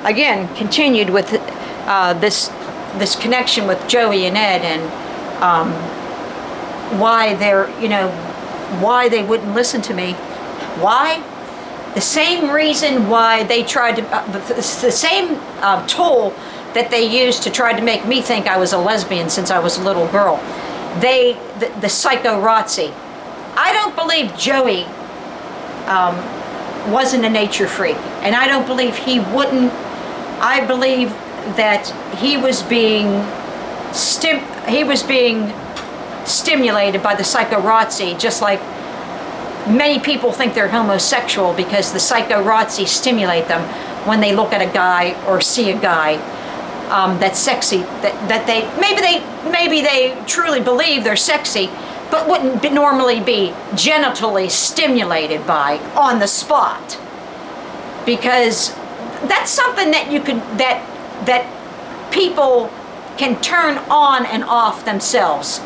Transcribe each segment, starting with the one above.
again, continued with this connection with Joey and Ed, and why why they wouldn't listen to me. Why? The same reason why they tried to, the same tool that they used to try to make me think I was a lesbian since I was a little girl. The psychorazzi. I don't believe Joey wasn't a nature freak, and I don't believe he wouldn't. I believe that he was being stimulated by the psychorazzi, just like many people think they're homosexual because the psychorazzi stimulate them when they look at a guy or see a guy that's sexy, that maybe they truly believe they're sexy, but wouldn't normally be genitally stimulated by on the spot, because that's something that that people can turn on and off themselves.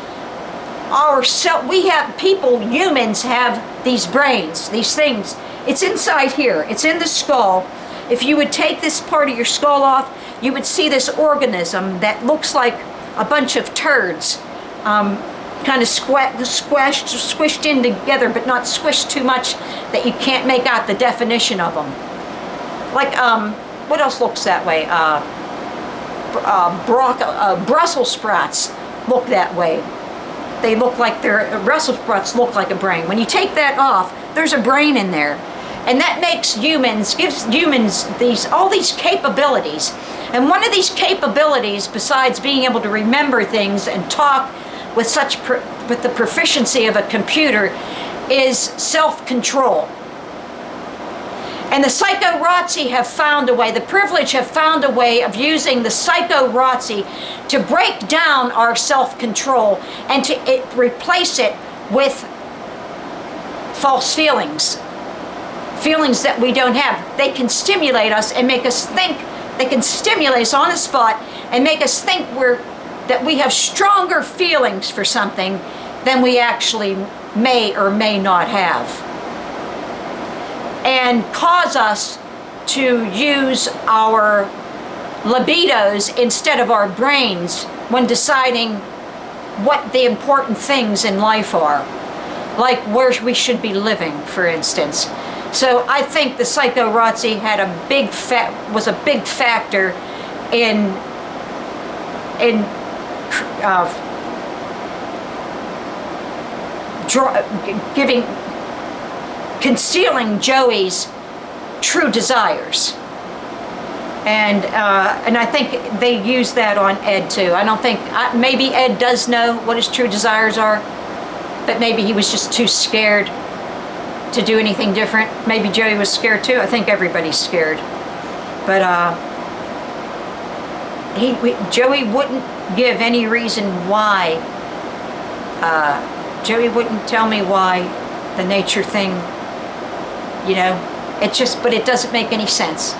Humans have these brains, these things. It's inside here. It's in the skull. If you would take this part of your skull off, you would see this organism that looks like a bunch of turds, kind of squished in together, but not squished too much that you can't make out the definition of them. Like, what else looks that way? Brussels sprouts look that way. They look like Brussels sprouts look like a brain. When you take that off, there's a brain in there. And that gives humans all these capabilities. And one of these capabilities, besides being able to remember things and talk with the proficiency of a computer, is self-control. And the psychorazzi have found a way, the privileged have found a way of using the psychorazzi to break down our self-control and to replace it with false feelings that we don't have. They can stimulate us and make us think. They can stimulate us on the spot and make us think that we have stronger feelings for something than we actually may or may not have, and cause us to use our libidos instead of our brains when deciding what the important things in life are, like where we should be living, for instance. So I think the psychorazzi was a big factor in concealing Joey's true desires, and I think they use that on Ed too. I don't think maybe Ed does know what his true desires are, but maybe he was just too scared to do anything different. Maybe Joey was scared too. I think everybody's scared, but Joey wouldn't give any reason why. Joey wouldn't tell me why the nature thing. But it doesn't make any sense.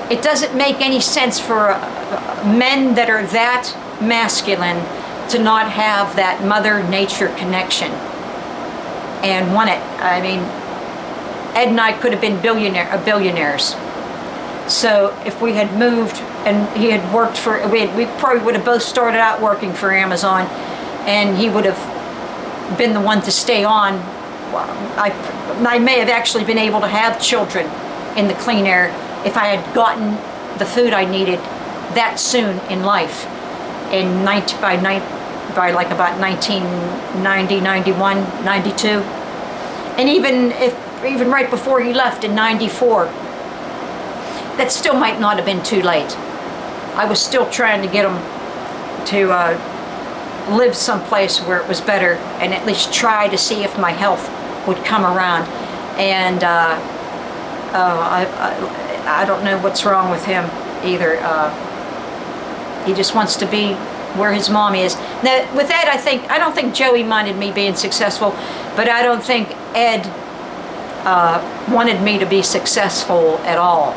It doesn't make any sense for men that are that masculine to not have that mother nature connection and want it. I mean, Ed and I could have been billionaires. So if we had moved and he had worked we probably would have both started out working for Amazon, and he would have been the one to stay on. I may have actually been able to have children in the clean air if I had gotten the food I needed that soon in life, by like about 1990, 91, 92, and even right before he left in 94. That still might not have been too late. I was still trying to get him to live someplace where it was better, and at least try to see if my health would come around. And I don't know what's wrong with him either. He just wants to be where his mommy is. Now, with Ed, I don't think Joey minded me being successful, but I don't think Ed wanted me to be successful at all.